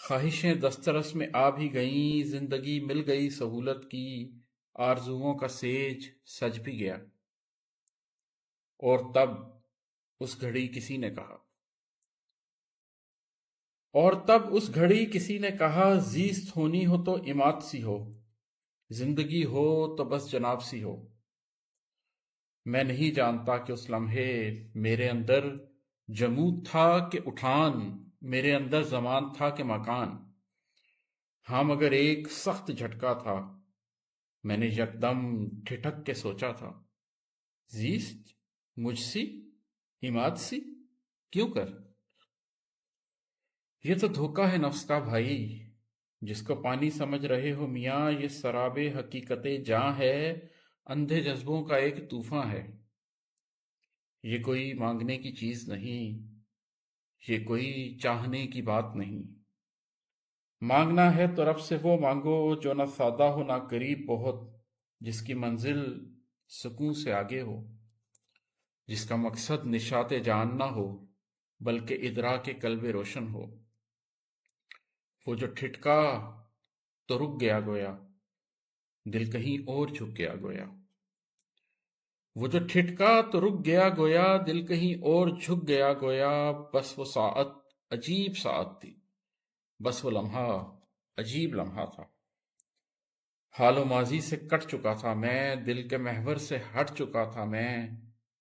خواہشیں دسترس میں آ بھی گئیں، زندگی مل گئی سہولت کی، آرزوؤں کا سیج سج بھی گیا۔ اور تب اس گھڑی کسی نے کہا زیست ہونی ہو تو عماد سی ہو، زندگی ہو تو بس جناب سی ہو۔ میں نہیں جانتا کہ اس لمحے میرے اندر جمود تھا کہ اٹھان، میرے اندر زمان تھا کہ مکان۔ ہاں مگر ایک سخت جھٹکا تھا، میں نے یکدم ٹھٹک کے سوچا تھا، زیست مجھ سی عماد سی کیوں کر؟ یہ تو دھوکا ہے نفس کا بھائی، جس کو پانی سمجھ رہے ہو میاں، یہ سراب حقیقت جاں ہے، اندھے جذبوں کا ایک طوفاں ہے۔ یہ کوئی مانگنے کی چیز نہیں، یہ کوئی چاہنے کی بات نہیں۔ مانگنا ہے تو رب سے وہ مانگو جو نہ سادہ ہو نہ قریب بہت، جس کی منزل سکون سے آگے ہو، جس کا مقصد نشاط جان نہ ہو بلکہ ادراک قلب روشن ہو۔ وہ جو ٹھٹکا تو رک گیا گویا، دل کہیں اور جھک گیا گویا۔ وہ جو ٹھٹکا تو رک گیا گویا، دل کہیں اور جھک گیا گویا۔ بس وہ ساعت عجیب ساعت تھی، بس وہ لمحہ عجیب لمحہ تھا۔ حال و ماضی سے کٹ چکا تھا میں، دل کے محور سے ہٹ چکا تھا میں،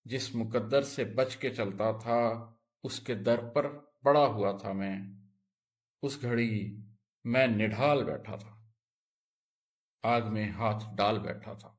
جس مقدر سے بچ کے چلتا تھا اس کے در پر پڑا ہوا تھا میں۔ اس گھڑی میں نڈھال بیٹھا تھا، آگ میں ہاتھ ڈال بیٹھا تھا۔